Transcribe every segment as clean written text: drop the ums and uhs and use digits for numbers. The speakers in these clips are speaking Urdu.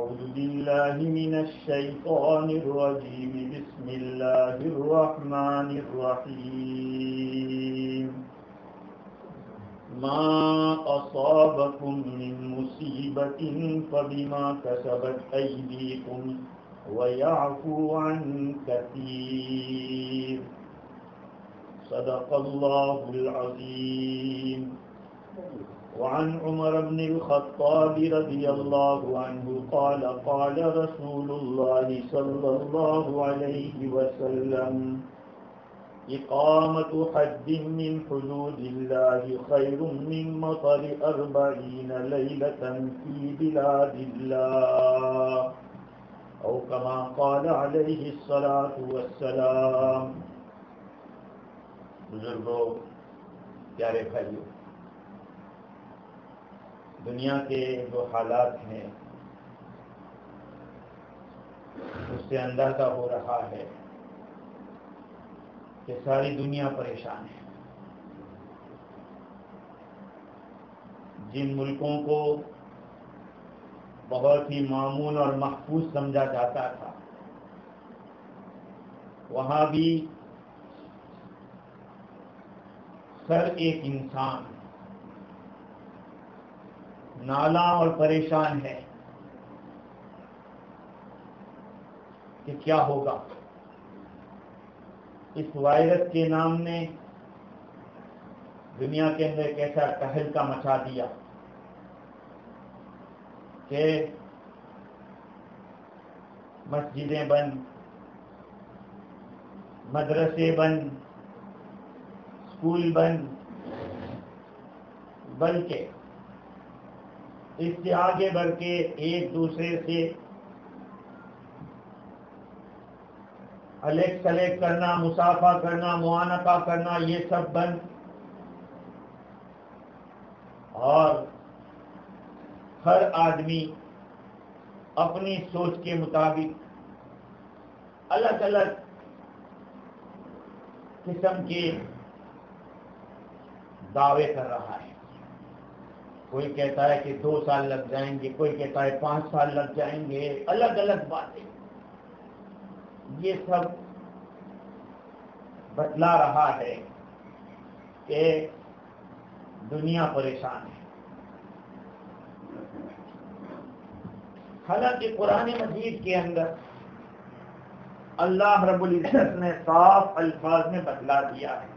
أعوذ بالله من الشيطان الرجيم بسم الله الرحمن الرحيم ما أصابكم من مصيبة فبما كسبت أيديكم ويعفو عن كثير صدق الله العظيم. وعن عمر بن الخطاب رضي الله عنه قال قال رسول الله صلى الله عليه وسلم إقامة حد من حدود الله خير من مطر 40 ليلة في بلاد الله أو كما قال عليه الصلاة والسلام. بزرگوں، پیارے بھائیوں، دنیا کے جو حالات ہیں اس سے اندازہ ہو رہا ہے کہ ساری دنیا پریشان ہے. جن ملکوں کو بہت ہی معمول اور محفوظ سمجھا جاتا تھا، وہاں بھی ہر ایک انسان نالاں اور پریشان ہے کہ کیا ہوگا. اس وائرس کے نام نے دنیا کے اندر ایک ایسا تہلکہ مچا دیا کہ مسجدیں بند، مدرسے بند، اسکول بند، بلکہ اس سے آگے بڑھ کے ایک دوسرے سے الیک سلیک کرنا، مصافحہ کرنا، معانقہ کرنا، یہ سب بند. اور ہر آدمی اپنی سوچ کے مطابق الگ الگ قسم کے دعوے کر رہا ہے. کوئی کہتا ہے کہ 2 سال لگ جائیں گے، کوئی کہتا ہے 5 سال لگ جائیں گے، الگ الگ باتیں. یہ سب بتلا رہا ہے کہ دنیا پریشان ہے. حالانکہ قرآن مجید کے اندر اللہ رب العزت نے صاف الفاظ میں بتلا دیا ہے،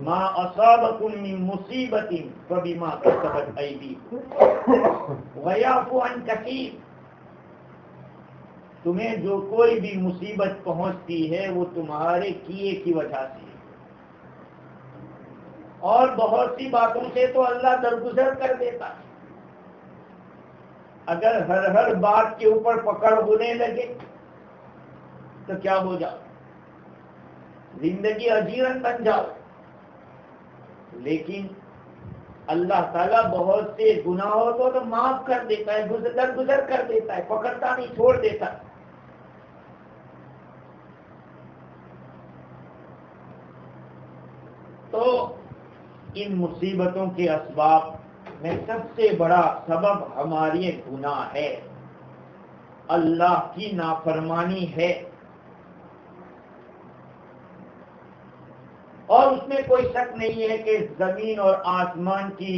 ما اصابکم من مصیبت فبما کسبت ایدیکم ویعفو عن کثیر. تمہیں جو کوئی بھی مصیبت پہنچتی ہے وہ تمہارے کیے کی وجہ سے، اور بہت سی باتوں سے تو اللہ درگزر کر دیتا ہے. اگر ہر بات کے اوپر پکڑ ہونے لگے تو کیا ہو جاؤ، زندگی اجیرن بن جاؤ. لیکن اللہ تعالیٰ بہت سے گناہوں کو تو معاف کر دیتا ہے، درگزر کر دیتا ہے، پکڑتا نہیں، چھوڑ دیتا. تو ان مصیبتوں کے اسباب میں سب سے بڑا سبب ہماری گناہ ہے، اللہ کی نافرمانی ہے. اور اس میں کوئی شک نہیں ہے کہ زمین اور آسمان کی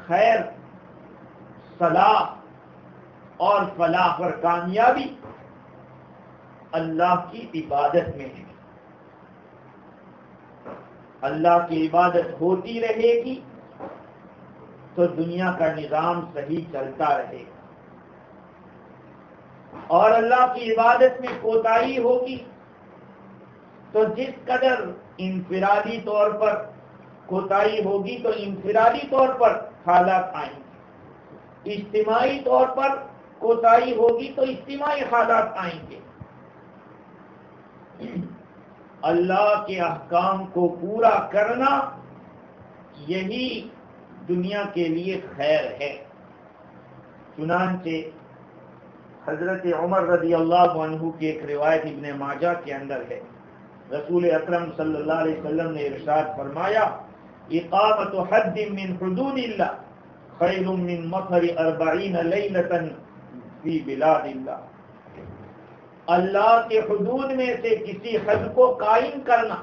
خیر، صلاح اور فلاح اور کامیابی اللہ کی عبادت میں ہے. اللہ کی عبادت ہوتی رہے گی تو دنیا کا نظام صحیح چلتا رہے گا، اور اللہ کی عبادت میں کوتاہی ہوگی تو جس قدر انفرادی طور پر کوتاہی ہوگی تو انفرادی طور پر حالات آئیں گے، اجتماعی طور پر کوتاہی ہوگی تو اجتماعی حالات آئیں گے. اللہ کے احکام کو پورا کرنا یہی دنیا کے لیے خیر ہے. چنانچہ حضرت عمر رضی اللہ عنہ کی ایک روایت ابن ماجہ کے اندر ہے، رسول اکرم صلی اللہ علیہ وسلم نے ارشاد فرمایا، اقامت حد من حدود اللہ خیر من مطر 40 لیلۃ فی بلاد اللہ. اللہ کے حدود میں سے کسی حد کو قائم کرنا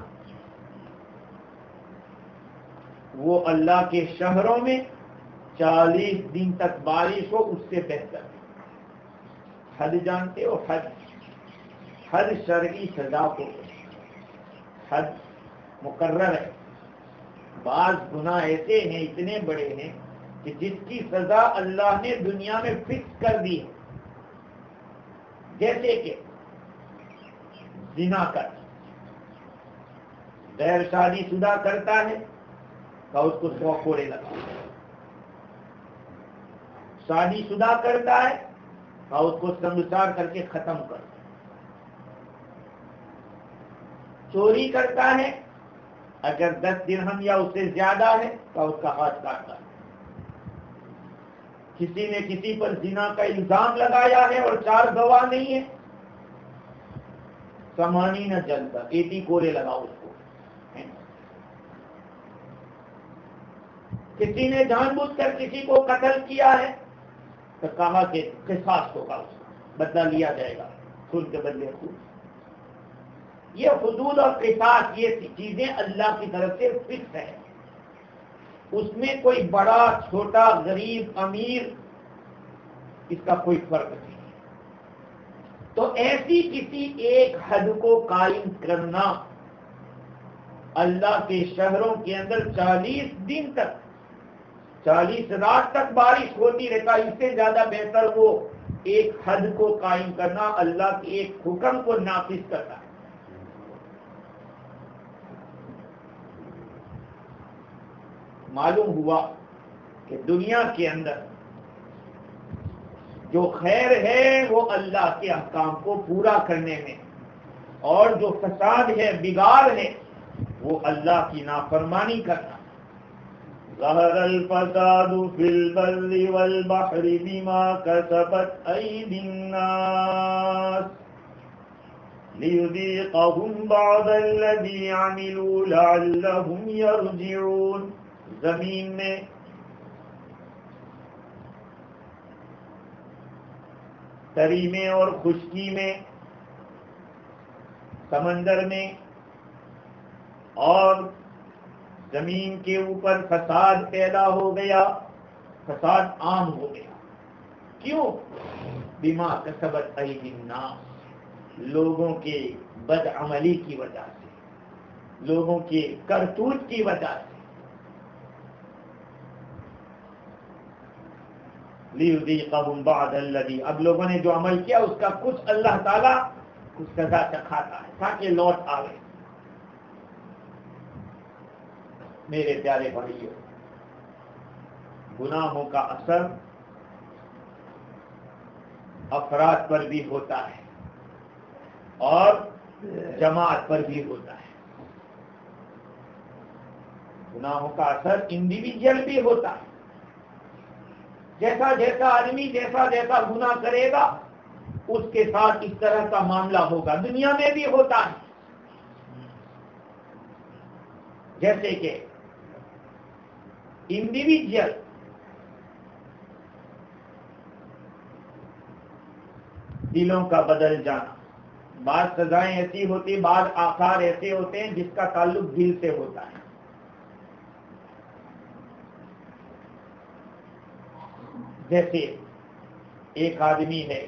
وہ اللہ کے شہروں میں 40 دن تک بارش ہو اس سے بہتر ہے. حد جانتے ہو؟ حد شرعی سزا کو حد مقرر ہے. بعض گناہ ایسے ہیں اتنے بڑے ہیں کہ جس کی سزا اللہ نے دنیا میں فکس کر دی ہے. جیسے کہ زنا کر غیر شادی شدہ کرتا ہے تو اس کو 100 کوڑے لگا. شادی شدہ کرتا ہے تو اس کو سنسار کر کے ختم کر. چوری کرتا ہے اگر 10 درہم یا اس سے زیادہ ہے تو اس کا ہاتھ کاٹتا ہے. کسی نے کسی پر زنا کا الزام لگایا ہے اور 4 گواہ نہیں ہے، سامانی نہ جلتا 80 کوڑے لگاؤ اس کو. کسی نے جان بوجھ کر کسی کو قتل کیا ہے تو کہا کہ قصاص ہوگا، اس کا بدلہ لیا جائے گا، خون کے بدلے خون. یہ حدود اور قصاص یہ چیزیں اللہ کی طرف سے فکس ہے. اس میں کوئی بڑا چھوٹا غریب امیر اس کا کوئی فرق نہیں. تو ایسی کسی ایک حد کو قائم کرنا اللہ کے شہروں کے اندر 40 دن تک 40 رات تک بارش ہوتی رہتا، اس سے زیادہ بہتر وہ ایک حد کو قائم کرنا اللہ کے ایک حکم کو نافذ کرتا ہے. معلوم ہوا کہ دنیا کے اندر جو خیر ہے وہ اللہ کے احکام کو پورا کرنے میں، اور جو فساد ہے بگاڑ ہے وہ اللہ کی نافرمانی کرنا. ظہر الفساد فی البر والبحر بما کسبت ایدی الناس لیذیقہم بعض الذی عملوا لعلہم یرجعون. زمین میں تری میں اور خشکی میں، سمندر میں اور زمین کے اوپر فساد پیدا ہو گیا، فساد عام ہو گیا. کیوں؟ بما کسبت ایدی الناس، لوگوں کے بدعملی کی وجہ سے، لوگوں کے کرتوت کی وجہ سے. لیذیقہم بعض الذی، اب لوگوں نے جو عمل کیا اس کا کچھ اللہ تعالیٰ کچھ سزا چکھاتا ہے تاکہ لوٹ آئے. میرے پیارے بھائیوں، گناہوں کا اثر افراد پر بھی ہوتا ہے اور جماعت پر بھی ہوتا ہے. گناہوں کا اثر انڈیویجول بھی ہوتا ہے. جیسا جیسا آدمی جیسا جیسا گناہ کرے گا اس کے ساتھ اس طرح کا معاملہ ہوگا. دنیا میں بھی ہوتا ہے. جیسے کہ انڈیویجول دلوں کا بدل جانا، بعض سزائیں ایسی ہوتی، بعض آثار ایسے ہوتے ہیں جس کا تعلق دل سے ہوتا ہے. جیسے ایک آدمی ہے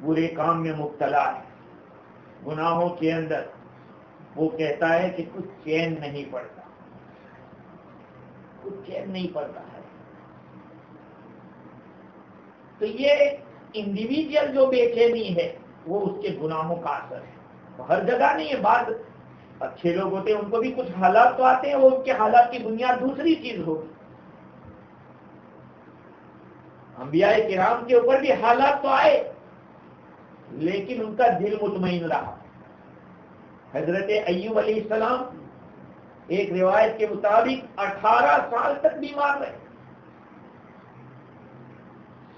برے کام میں مبتلا ہے، گناہوں کے اندر، وہ کہتا ہے کہ کچھ چین نہیں پڑتا، کچھ چین نہیں پڑتا ہے. تو یہ انڈیویجول جو بے چینی ہے وہ اس کے گناہوں کا اثر ہے. ہر جگہ نہیں ہے، بعض اچھے لوگ ہوتے ہیں ان کو بھی کچھ حالات تو آتے ہیں، وہ ان کے حالات کی بنیاد دوسری چیز ہوگی. انبیاء کرام کے اوپر بھی حالات تو آئے لیکن ان کا دل مطمئن رہا. حضرت ایوب علیہ السلام ایک روایت کے مطابق 18 سال تک بیمار رہے.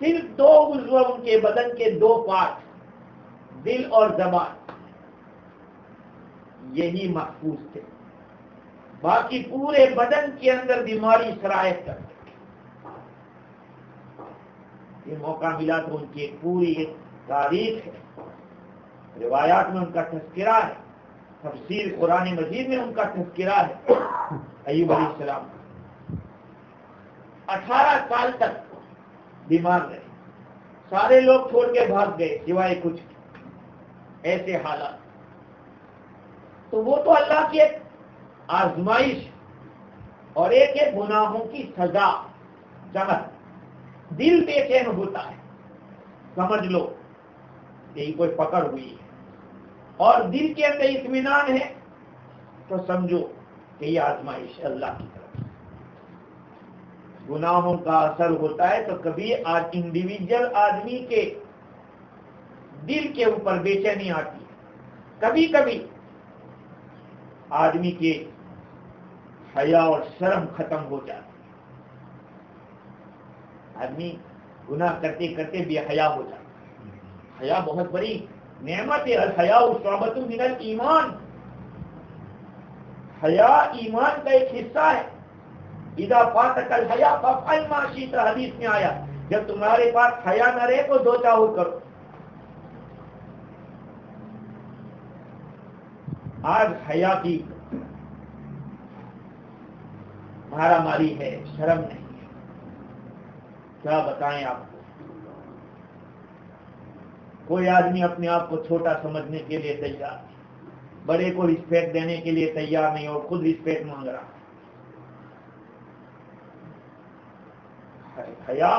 صرف 2 عضو ان کے بدن کے 2 پارٹ، دل اور زبان، یہی محفوظ تھے. باقی پورے بدن کے اندر بیماری سرایت کرتے. یہ موقع ملا تو ان کی ایک پوری ایک تاریخ ہے، روایات میں ان کا تذکرہ ہے، تفسیر قرآن مجید میں ان کا تذکرہ ہے۔ ایوب علیہ السلام 18 سال تک بیمار رہے، سارے لوگ چھوڑ کے بھاگ گئے سوائے کچھ، ایسے حالات۔ تو وہ تو اللہ کی ایک آزمائش اور ایک ہے گناہوں کی سزا۔ چمک دل بے چین ہوتا ہے، سمجھ لو یہی کوئی پکڑ ہوئی ہے، اور دل کے اندر اطمینان ہے تو سمجھو کہ یہ آزمائش اللہ کی طرف۔ گناہوں کا اثر ہوتا ہے تو کبھی انڈیویجل آدمی کے دل کے اوپر بے چینی آتی ہے، کبھی کبھی آدمی کے حیا اور شرم ختم ہو جاتی ہے، آدمی گناہ کرتے کرتے بے حیا ہو جاتا ہے۔ حیا بہت بڑی نعمت ہے، الحیاء شعبۃ من الایمان، حیا ایمان کا ایک حصہ ہے۔ اذا فاتک الحیا فافعل ما شئت، حدیث میں آیا جب تمہارے پاس حیا نہ رہے تو جو چاہو کرو۔ آج حیا کی مارا ماری ہے، شرم نہیں ہے، کیا بتائیں آپ کو۔ کوئی آدمی اپنے آپ کو چھوٹا سمجھنے کے لیے تیار نہیں، بڑے کو رسپیکٹ دینے کے لیے تیار نہیں، اور خود رسپیکٹ مانگ رہا۔ حیا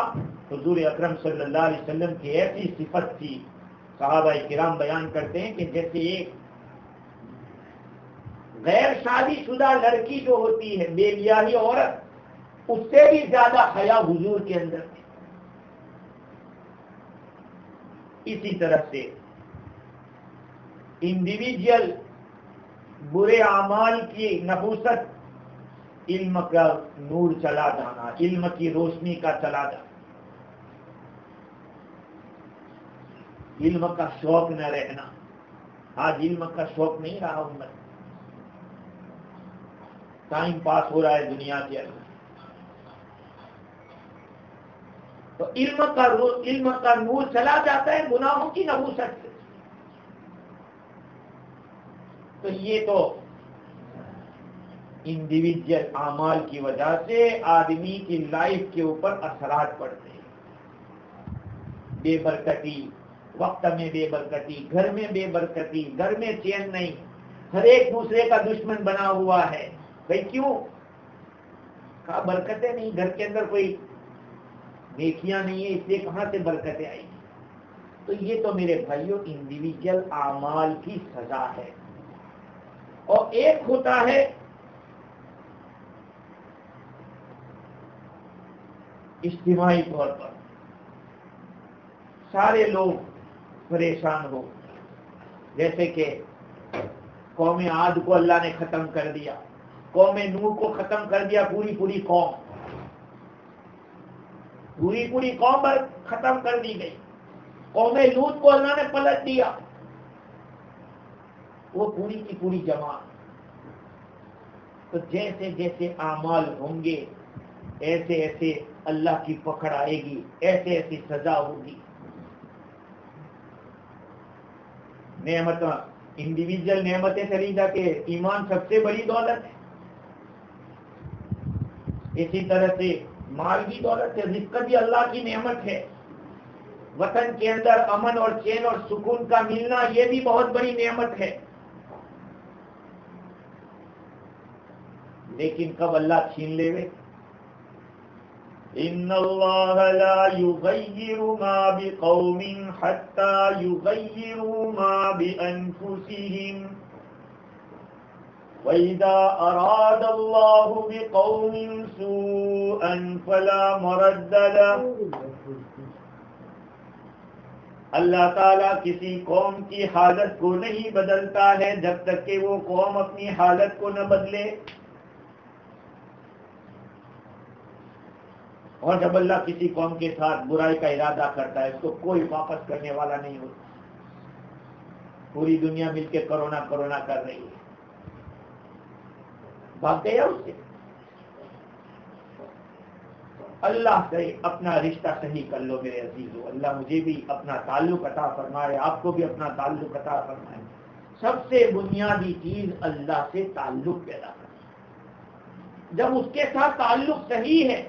حضور اکرم صلی اللہ علیہ وسلم کی ایسی صفت تھی، صحابہ کرام بیان کرتے ہیں کہ جیسے ایک غیر شادی شدہ لڑکی جو ہوتی ہے، بے بیاہی عورت، اس سے بھی زیادہ حیا حضور کے اندر تھی۔ اسی طرح سے انڈیویجل برے اعمال کی نحوست، علم کا نور چلا جانا، علم کی روشنی کا چلا جانا، علم کا شوق نہ رہنا۔ آج علم کا شوق نہیں رہا امت، ٹائم پاس ہو رہا ہے دنیا کے اندر۔ تو علم کا نور چلا جاتا ہے گناہوں کی نحوست سے۔ تو یہ تو انڈیویجل اعمال کی وجہ سے آدمی کی لائف کے اوپر اثرات پڑتے ہیں۔ بے برکتی، وقت میں بے برکتی، گھر میں بے برکتی، گھر میں چین نہیں، ہر ایک دوسرے کا دشمن بنا ہوا ہے۔ بھئی کیوں؟ کہا برکتیں نہیں، گھر کے اندر کوئی نیکیاں نہیں ہے، اس لیے کہاں سے برکتیں آئی؟ تو یہ تو میرے بھائیوں انڈیویجل اعمال کی سزا ہے۔ اور ایک ہوتا ہے اجتماعی طور پر سارے لوگ پریشان ہو، جیسے کہ قوم عاد کو اللہ نے ختم کر دیا، قوم نوح کو ختم کر دیا، پوری قوم ختم کر دی گئی۔ قوم لوط کو اللہ نے پلٹ دیا، وہ پوری کی پوری جماعت۔ تو جیسے جیسے اعمال ہوں گے ایسے ایسے اللہ کی پکڑ آئے گی، ایسے ایسی سزا ہوگی۔ نعمتیں انڈیویجل نعمتیں چلی جا کے ایمان سب سے بڑی دولت ہے، اسی طرح سے مال کی دولت ہے، رزق بھی اللہ کی نعمت ہے، وطن کے اندر امن اور چین اور سکون کا ملنا یہ بھی بہت بڑی نعمت ہے۔ لیکن کب اللہ چھین لے گے؟ ان اللہ لا یغیر ما بقوم حتی یغیروا ما بانفسهم وَإِذَا أَرَادَ اللَّهُ بِقَوْمٍ سُوءًا فَلَا مَرَدَّ لَهُ۔ اللہ تعالیٰ کسی قوم کی حالت کو نہیں بدلتا ہے جب تک کہ وہ قوم اپنی حالت کو نہ بدلے، اور جب اللہ کسی قوم کے ساتھ برائی کا ارادہ کرتا ہے اس کو کوئی واپس کرنے والا نہیں ہوتا۔ پوری دنیا مل کے کرونا کر رہی ہے، بھاگ گیا اس سے۔ اللہ سے اپنا رشتہ صحیح کر لو میرے عزیزو. اللہ مجھے بھی اپنا تعلق عطا فرمائے, آپ کو بھی اپنا تعلق عطا فرمائے. سب سے بنیادی چیز اللہ سے تعلق پیدا کرنا. جب اس کے ساتھ تعلق صحیح ہے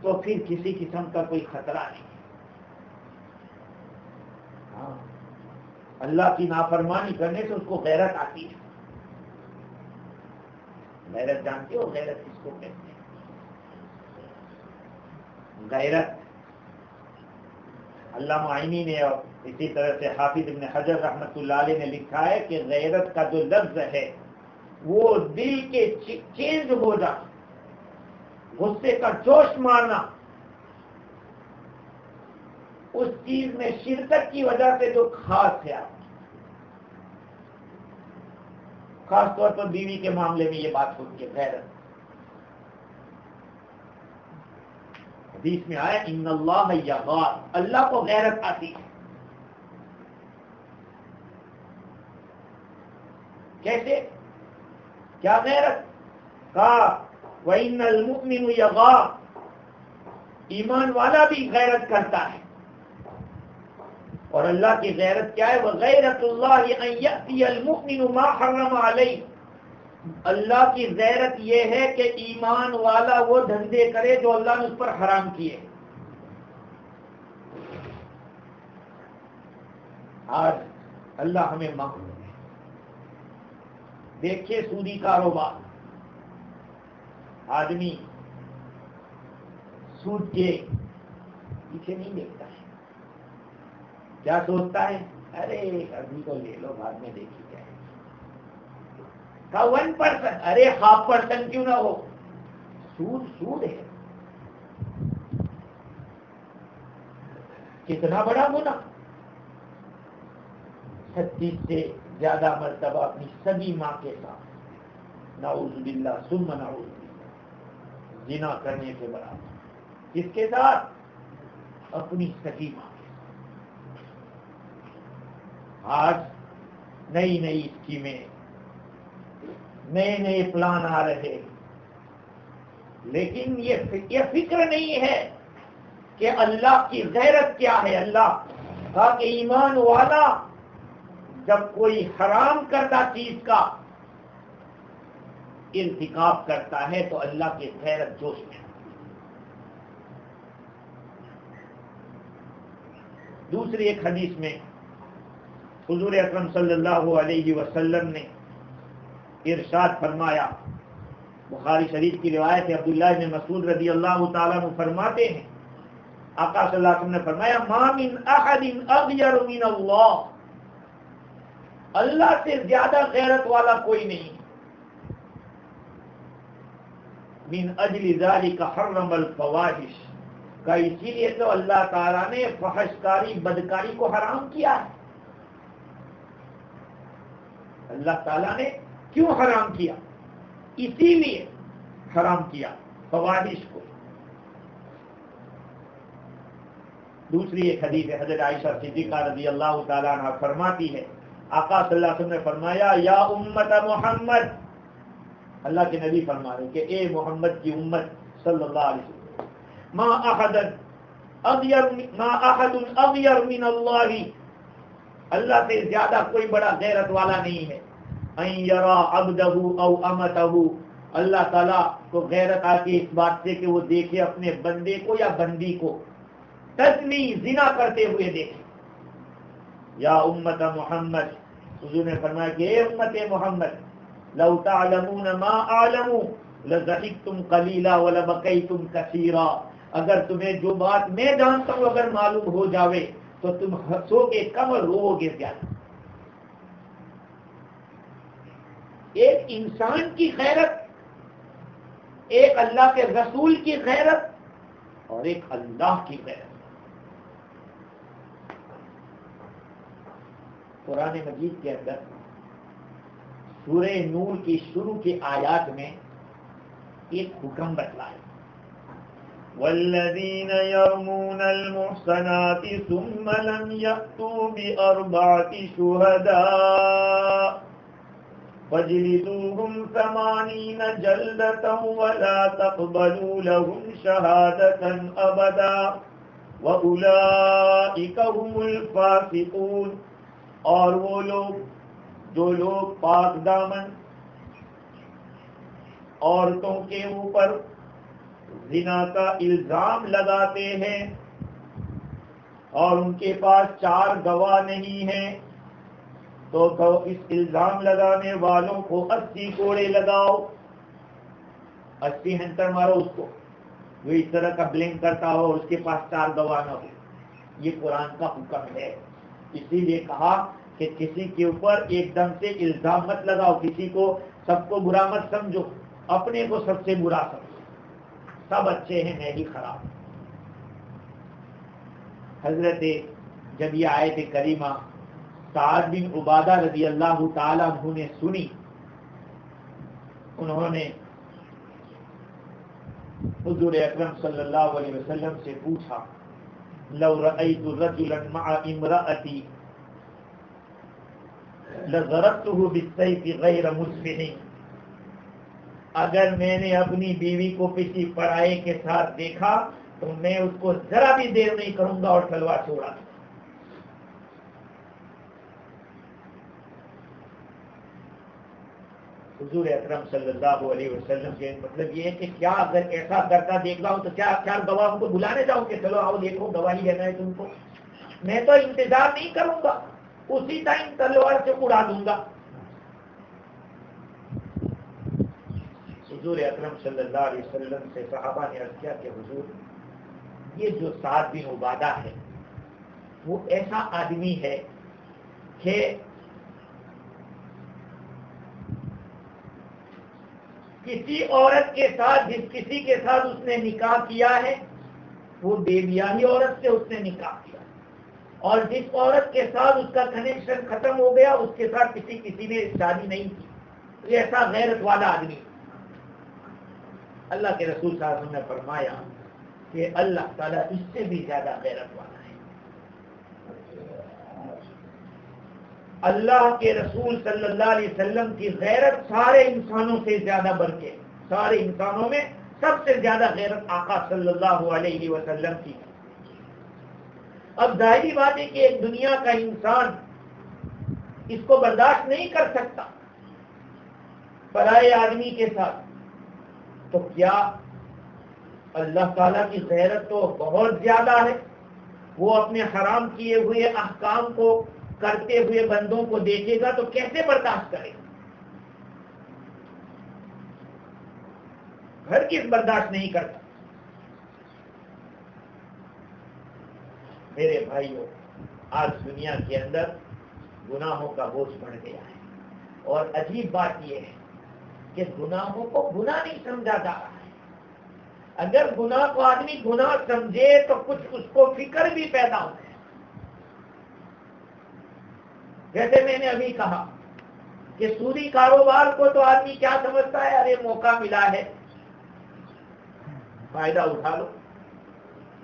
تو پھر کسی قسم کا کوئی خطرہ نہیں. ہاں, اللہ کی نافرمانی کرنے سے اس کو غیرت آتی ہے. غیرت جانتے ہو غیرت کس کو کہتے ہیں؟ غیرت علامہ عینی نے اور اسی طرح سے حافظ ابن حجر رحمۃ اللہ علیہ نے لکھا ہے کہ غیرت کا جو لفظ ہے وہ دل کے چینج ہو جانا, غصے کا جوش مارنا, اس چیز میں شرکت کی وجہ سے جو خاص ہے. خاص طور پر بیوی کے معاملے میں یہ بات ہوتی ہے. غیرت حدیث میں آیا ان اللہ یغار, اللہ کو غیرت آتی ہے. کیسے, کیا غیرت؟ کہا وَإِنَّ الْمُؤْمِنُ یغار, ایمان والا بھی غیرت کرتا ہے. اور اللہ کی غیرت کیا ہے؟ وَغَيْرَةُ اللَّهِ أَن يَأْتِيَ الْمُؤْمِنُ مَا حَرَّمَ عَلَيْهِ, اللہ کی غیرت یہ ہے کہ ایمان والا وہ دھندے کرے جو اللہ نے اس پر حرام کیے. آج اللہ ہمیں معاف. دیکھیے سودی کاروبار, آدمی سود کے پیچھے نہیں دیکھتا ہے. کیا سوچتا ہے؟ ارے ابھی تو لے لو, بعد میں دیکھی جائے. 1%, ارے 0.5% کیوں نہ ہو, سود سود ہے. کتنا بڑا گناہ. 36 سے زیادہ مرتبہ اپنی سگی ماں کے ساتھ نعوذ باللہ ثم نعوذ باللہ زنا کرنے کے برابر. کس کے ساتھ؟ اپنی سگی ماں. آج نئی نئی اسکیمیں, نئے نئے پلان آ رہے, لیکن یہ فکر نہیں ہے کہ اللہ کی غیرت کیا ہے. اللہ کہا کہ ایمان والا جب کوئی حرام کردہ چیز کا ارتکاب کرتا ہے تو اللہ کی غیرت جوش میں. دوسری ایک حدیث میں حضور اکرم صلی اللہ علیہ وسلم نے ارشاد فرمایا, بخاری شریف کی روایت ہے, عبداللہ بن مسعود رضی اللہ تعالیٰ عنہ فرماتے ہیں آقا صلی اللہ علیہ وسلم نے فرمایا ما من احد اغیر من اللہ, اللہ سے زیادہ غیرت والا کوئی نہیں. من اجل ذلک حرم الفواحش, کا اسی لیے تو اللہ تعالیٰ نے فحش کاری بدکاری کو حرام کیا ہے. اللہ تعالیٰ نے کیوں حرام کیا؟ اسی لیے حرام کیا فواحش کو. دوسری ایک حدیث حضرت عائشہ صدیقہ رضی اللہ تعالیٰ عنہ فرماتی ہے آقا صلی اللہ علیہ وسلم نے فرمایا یا امت محمد, اللہ کے نبی فرما رہے کہ اے محمد کی امت صلی اللہ علیہ وسلم, ما احد اغیر من اللہ, اللہ سے زیادہ کوئی بڑا غیرت والا نہیں ہے. ان یرا عبدہ او امتہ, اللہ تعالیٰ کو غیرت آتی اس بات سے کہ وہ دیکھے اپنے بندے کو یا بندی کو تزنی زنا کرتے ہوئے دیکھے. یا امت محمد, حضور نے فرمایا کہ اے امت محمد لو تعلمون ما اعلم لضحکتم قلیلا ولبکیتم کثیرا, اگر تمہیں جو بات میں جانتا ہوں اگر معلوم ہو جاوے تو تم ہنسو گے کم اور رو گے زیادہ. ایک انسان کی غیرت, ایک اللہ کے رسول کی غیرت اور ایک اللہ کی غیرت. قرآن مجید کے اندر سورہ نور کی شروع کی آیات میں ایک حکم بتلایا والذین یرمون المحصنات ثم لم یأتوا بأربعة شہداء فَاجْلِدُوهُمْ 80 جَلْدَةً وَلَا تَقْبَلُوا لَهُمْ شَهَادَةً أَبَدًا وَأُولَئِكَ هُمُ الْفَاسِقُونَ۔ اور وہ لوگ جو لوگ پاک دامن عورتوں کے اوپر زنا کا الزام لگاتے ہیں اور ان کے پاس 4 گواہ نہیں ہیں تو اس الزام لگانے والوں کو 80 کوڑے لگاؤ، 80 ہنٹر مارو اس کو جو اس طرح کا بلیم کرتا ہو اور اس کے پاس 4 گواہ نہ ہو۔ یہ قرآن کا حکم ہے۔ اسی لیے کہا کہ کسی کے اوپر ایک دم سے الزام مت لگاؤ، کسی کو سب کو برا مت سمجھو، اپنے کو سب سے برا سمجھو، سب اچھے ہیں میں ہی خراب۔ حضرت جب یہ آیت کریمہ سعد بن عبادہ رضی اللہ تعالیٰ عنہ نے سنی، انہوں نے حضور اکرم صلی اللہ علیہ وسلم سے پوچھا لو رأيت رجلا مع امرأتي لضربته بالسيف غير مسفح، اگر میں نے اپنی بیوی کو کسی پرائے کے ساتھ دیکھا تو میں اس کو ذرا بھی دیر نہیں کروں گا اور تلوار چھوڑا دوں۔ حضور اکرم صلی اللہ علیہ وسلم کے مطلب یہ ہے کہ کیا اگر ایسا کرتا دیکھ رہا ہوں تو کیا 4 گواہوں کو بلانے جاؤں کہ چلو آؤ دیکھو گواہی لینا ہے تم کو؟ میں تو انتظار نہیں کروں گا، اسی ٹائم تلوار سے اڑا دوں گا۔ حضور اکرم صلی اللہ علیہ وسلم سے صحابہ نے عرض کیا کہ حضور یہ جو سعد بن عبادہ ہے وہ ایسا آدمی ہے کہ کسی عورت کے ساتھ جس کسی کے ساتھ اس نے نکاح کیا ہے وہ بے بیاہی عورت سے اس نے نکاح کیا، اور جس عورت کے ساتھ اس کا کنیکشن ختم ہو گیا اس کے ساتھ کسی نے شادی نہیں کی۔ یہ ایسا غیرت والا آدمی۔ اللہ کے رسول صلی اللہ علیہ وسلم نے فرمایا کہ اللہ تعالیٰ اس سے بھی زیادہ غیرت والا ہے۔ اللہ کے رسول صلی اللہ علیہ وسلم کی غیرت سارے انسانوں سے زیادہ بڑھ کے، سارے انسانوں میں سب سے زیادہ غیرت آقا صلی اللہ علیہ وسلم کی۔ اب ظاہری بات ہے کہ ایک دنیا کا انسان اس کو برداشت نہیں کر سکتا پرائے آدمی کے ساتھ، تو کیا اللہ تعالیٰ کی غیرت تو بہت زیادہ ہے، وہ اپنے حرام کیے ہوئے احکام کو کرتے ہوئے بندوں کو دیکھے گا تو کیسے برداشت کرے گا؟ ہرگز برداشت نہیں کرتا۔ میرے بھائیوں، آج دنیا کے اندر گناہوں کا بوجھ بڑھ گیا ہے، اور عجیب بات یہ ہے کہ گناہوں کو گناہ نہیں سمجھا جا رہا ہے۔ اگر گناہ کو آدمی گناہ سمجھے تو کچھ اس کو فکر بھی پیدا ہوتا ہے۔ جیسے میں نے ابھی کہا کہ سودی کاروبار کو تو آدمی کیا سمجھتا ہے، ارے موقع ملا ہے فائدہ اٹھا لو،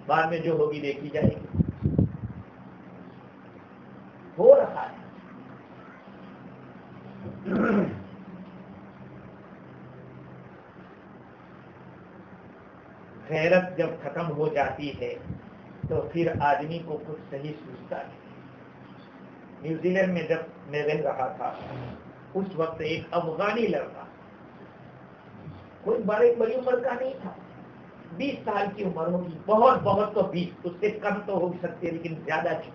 بعد میں جو ہوگی دیکھی جائے گی۔ ہو رہا ہے۔ غیرت جب ختم ہو جاتی ہے تو پھر آدمی کو کچھ صحیح سوچتا ہے۔ نیوزی لینڈ میں جب میں رہ رہا تھا اس وقت ایک افغانی لڑکا، کوئی بڑی عمر کا نہیں تھا، 20 سال کی عمر ہوگی، بہت تو 20، اس سے کم تو ہو سکتی ہے لیکن زیادہ نہیں۔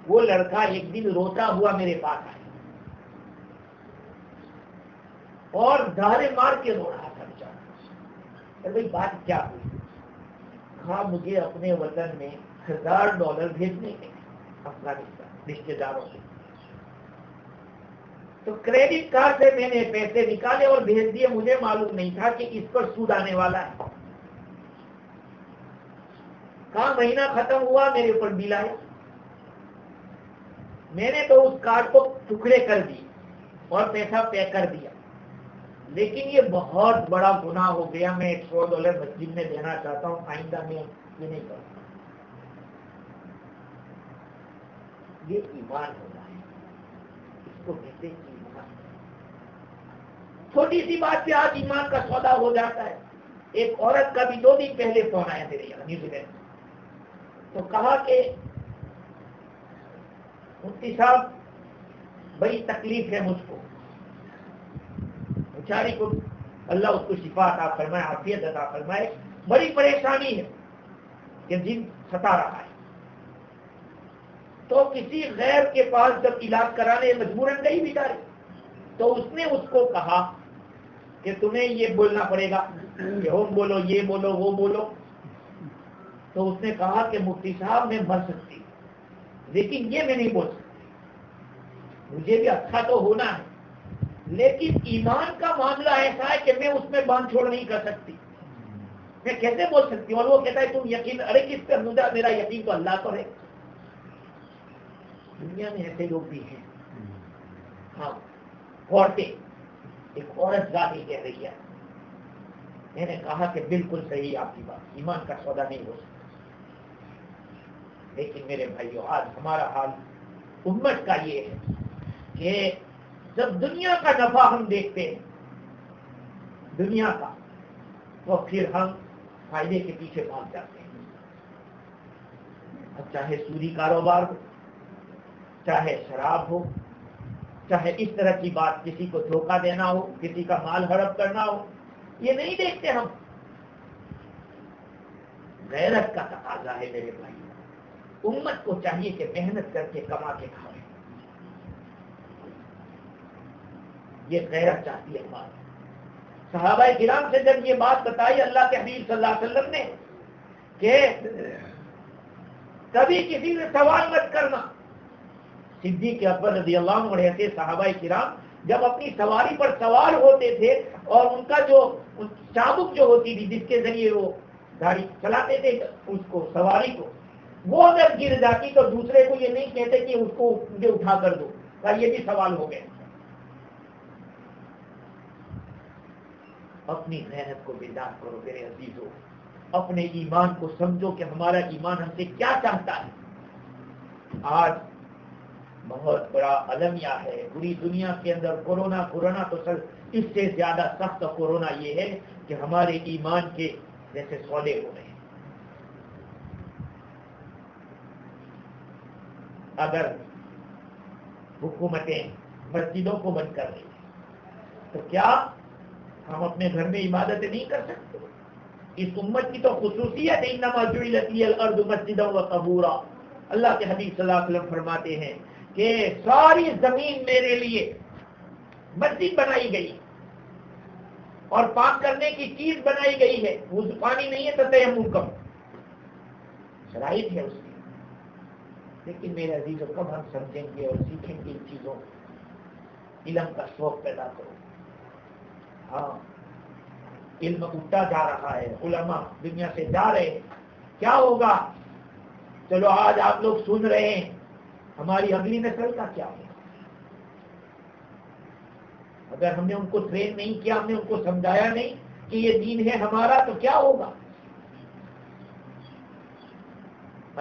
وہ لڑکا ایک دن روتا ہوا میرے پاس آیا اور دھارے مار کے رو رہا تھا بیچارہ۔ بھائی بات کیا ہوئی؟ کہا مجھے اپنے وطن میں $1000 بھیجنے کے افغانستان رشتے داروں سے، تو کریڈٹ کارڈ سے میں نے پیسے نکالے اور بھیج دیے، مجھے معلوم نہیں تھا کہ اس پر سود آنے والا ہے۔ کہا مہینہ ختم ہوا میرے اوپر بل آیا، میں نے تو اس کارڈ کو ٹکڑے کر دیے اور پیسہ پے کر دیا، لیکن یہ بہت بڑا گناہ ہو گیا۔ میں $100 مسجد میں دینا چاہتا ہوں، آئندہ میں یہ نہیں کروں۔ یہ ایمان ہوتا ہے، اس کو کہتے ہیں ایمان۔ چھوٹی سی بات سے آج ایمان کا سودا ہو جاتا ہے. ایک عورت کا بھی 2 دن پہلے فون آیا میرے یہاں نیوزی لینڈ، تو کہا کہ مفتی صاحب بڑی تکلیف ہے مجھ کو، بیچاری کو اللہ اس کو شفا عطا فرمائے، عافیت عطا فرمائے، بڑی پریشانی ہے کہ جن ستا رہا ہے. تو کسی غیر کے پاس جب علاج کرانے مجبوراً گئی بیچاری، تو اس نے اس کو کہا کہ تمہیں یہ بولنا پڑے گا، یہ ہوم بولو، یہ بولو، وہ بولو. تو اس نے کہا کہ مفتی صاحب میں مر سکتی لیکن یہ میں نہیں بول سکتی، مجھے بھی اچھا تو ہونا ہے لیکن ایمان کا معاملہ ایسا ہے کہ میں اس میں باندھ چھوڑ نہیں کر سکتی، میں کیسے بول سکتی ہوں. اور وہ کہتا ہے تم یقین، ارے کس پر مجھے، میرا یقین تو اللہ پر ہے. دنیا میں ایسے لوگ بھی ہیں. ہاں عورتیں، ایک عورت ذاتی کہہ رہی ہے، میں نے کہا کہ بالکل صحیح آپ کی بات، ایمان کا سودا نہیں ہو سکتا. لیکن میرے بھائیو آج ہمارا حال امت کا یہ ہے کہ جب دنیا کا نفع ہم دیکھتے ہیں دنیا کا، تو پھر ہم فائدے کے پیچھے بھاگ جاتے ہیں. اب چاہے سودی کاروبار ہو، چاہے شراب ہو، چاہے اس طرح کی بات، کسی کو دھوکہ دینا ہو، کسی کا مال ہڑپ کرنا ہو، یہ نہیں دیکھتے ہم. غیرت کا تقاضا ہے میرے بھائی. امت کو چاہیے کہ محنت کر کے کما کے کھائے، یہ غیرت چاہتی ہے ہماری. صحابہ کرام سے جب یہ بات بتائی اللہ کے حبیب صلی اللہ علیہ وسلم نے کہ کبھی کسی سے سوال مت کرنا. صدیق اکبر رضی اللہ عنہ ایسے صحابہ کرام جب اپنی سواری پر سوار ہوتے تھے اور ان کا جو چابک جو ہوتی تھی جس کے ذریعے وہ گاڑی چلاتے تھے اس کو، سواری کو، وہ اگر گر جاتی تو دوسرے کو یہ نہیں کہتے کہ اس کو مجھے اٹھا کر دو، یہ بھی سوال ہو گئے. اپنی محنت کو بیدار کرو میرے عزیزو، اپنے ایمان کو سمجھو کہ ہمارا ایمان ہم سے کیا چاہتا ہے. آج بہت بڑا المیہ ہے پوری دنیا کے اندر کورونا تو سر اس سے زیادہ سخت کورونا یہ ہے کہ ہمارے ایمان کے جیسے سودے ہو رہے ہیں. اگر حکومتیں مسجدوں کو بند کر رہی ہیں تو کیا ہم اپنے گھر میں عبادتیں نہیں کر سکتے؟ اس امت کی تو خصوصیت ہے، انما جعلت لی الارض مسجدا وطہورا. اللہ کے حبیب صلی اللہ علیہ وسلم فرماتے ہیں کہ ساری زمین میرے لیے مسجد بنائی گئی اور پاک کرنے کی چیز بنائی گئی ہے. وہ پانی نہیں ہے تو تیمم کرو، شرائط ہے اس کی. لیکن میرے عزیزوں کب ہم سمجھیں گے اور سیکھیں گے ان چیزوں؟ علم کا شوق پیدا کرو. ہاں علم اٹھتا جا رہا ہے، علماء دنیا سے جا رہے ہیں. کیا ہوگا؟ چلو آج آپ لوگ سن رہے ہیں، ہماری اگلی نسل کا کیا ہوگا؟ اگر ہم نے ان کو ٹرین نہیں کیا، ہم نے ان کو سمجھایا نہیں کہ یہ دین ہے ہمارا، تو کیا ہوگا؟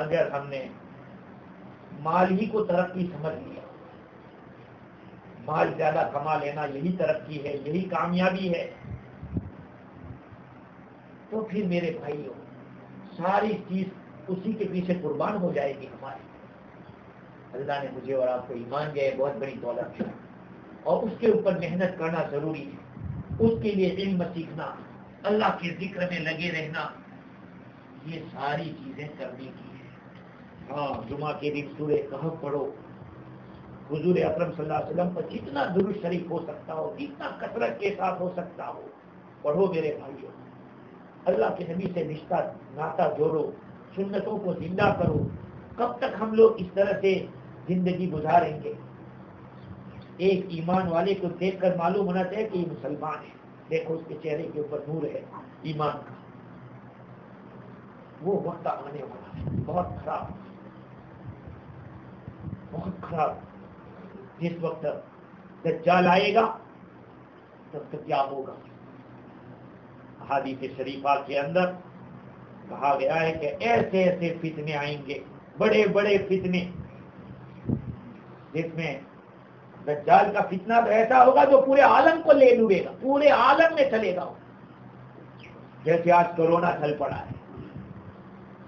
اگر ہم نے مال ہی کو ترقی سمجھ لیا، مال زیادہ کما لینا یہی ترقی ہے، یہی کامیابی ہے، تو پھر میرے بھائیوں ساری چیز اسی کے پیچھے قربان ہو جائے گی ہماری. اللہ نے مجھے اور آپ کو ایمان دیا ہے، بہت بڑی دولت ہے، اور اس کے اوپر محنت کرنا ضروری ہے. اس کے لیے علم سیکھنا، اللہ کے ذکر میں لگے رہنا، یہ ساری چیزیں کرنے کی ہے. ہاں جمعہ کے دن سورہ کہف پڑھو، حضور اکرم صلی اللہ علیہ وسلم پر جتنا درود شریف ہو سکتا ہو، جتنا کثرت کے ساتھ ہو سکتا ہو پڑھو میرے بھائیوں. اللہ کے نبی سے رشتہ ناتا جوڑو، سنتوں کو زندہ کرو. کب تک ہم لوگ اس طرح سے زندگی گزاریں گے؟ ایک ایمان والے کو دیکھ کر معلوم ہونا چاہیے کہ یہ مسلمان ہے. دیکھو اس کے چہرے کے اوپر نور ہے ایمان کا. وہ وقت آنے والا ہے بہت خراب، بہت خراب. جس وقت دجال آئے گا تب تک کیا ہوگا؟ احادیث شریفہ کے اندر کہا گیا ہے کہ ایسے ایسے فتنے آئیں گے، بڑے بڑے فتنے، جس میں دجال کا فتنہ تو ایسا ہوگا جو پورے عالم کو لے ڈوبے گا، پورے عالم میں چلے گا، جیسے آج کورونا چل پڑا ہے،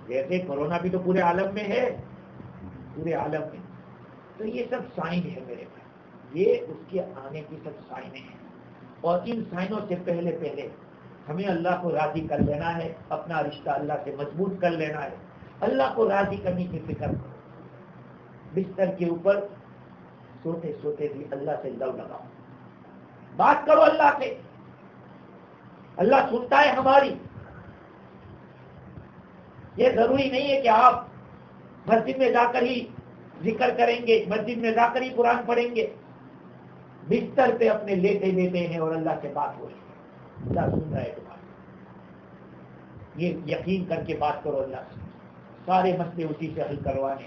جیسے کورونا بھی تو پورے عالم میں ہے، پورے عالم میں. تو یہ سب سائن ہے میرے پاس، یہ اس کے آنے کی سب سائن ہیں. اور ان سائنوں سے پہلے ہمیں اللہ کو راضی کر لینا ہے، اپنا رشتہ اللہ سے مضبوط کر لینا ہے. اللہ کو راضی کرنے کی فکر کرو. بستر کے اوپر سوتے سوتے بھی اللہ سے لو لگاؤ، بات کرو اللہ سے. اللہ سنتا ہے ہماری. یہ ضروری نہیں ہے کہ آپ مسجد میں جا کر ہی ذکر کریں گے، مسجد میں جا کر ہی قرآن پڑھیں گے. بستر پہ اپنے لیتے لیتے ہیں اور اللہ سے بات ہو رہی ہے، اللہ سن رہا ہے تمہاری. یہ یقین کر کے بات کرو اللہ سے. سارے مسئلے اسی سے حل کروانے.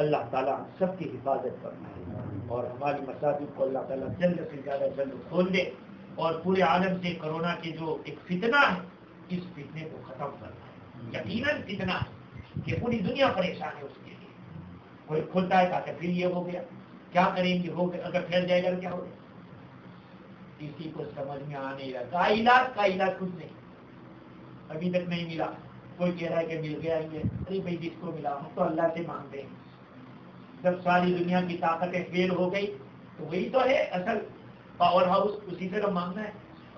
اللہ تعالیٰ سب کی حفاظت کرنا ہے اور ہماری مساجد کو اللہ تعالیٰ جلد سے زیادہ جلد کھول دے اور پورے عالم سے کورونا کے جو ایک فتنہ ہے اس فتنے کو ختم کرنا ہے. یقیناً فتنہ ہے کہ پوری دنیا پریشان ہے اس کے لیے. کوئی کھلتا ہے کہ پھر یہ ہو گیا، کیا کریں گے، ہو گیا، اگر پھیل جائے گا کیا ہوگا. کسی کو سمجھ میں آ نہیں رہا. کا علاج کچھ نہیں، ابھی تک نہیں ملا. کوئی کہہ رہا ہے کہ مل گیا. ارے بھائی جس کو ملا ہم تو اللہ سے مانگتے ہیں. جب ساری دنیا کی طاقتیں فیل ہو گئی تو وہی تو ہے اصل پاور ہاؤس، اسی سے تو مانگنا ہے.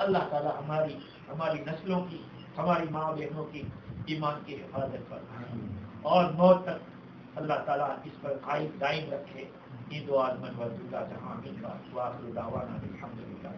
اللہ تعالیٰ ہماری نسلوں کی، ہماری ماں بہنوں کی ایمان کی حفاظت فرمائے اور موت تک اللہ تعالیٰ اس پر قائم دائم رکھے. یہ دعا من وجہ جہاں کا واخر دعوانا الحمدللہ.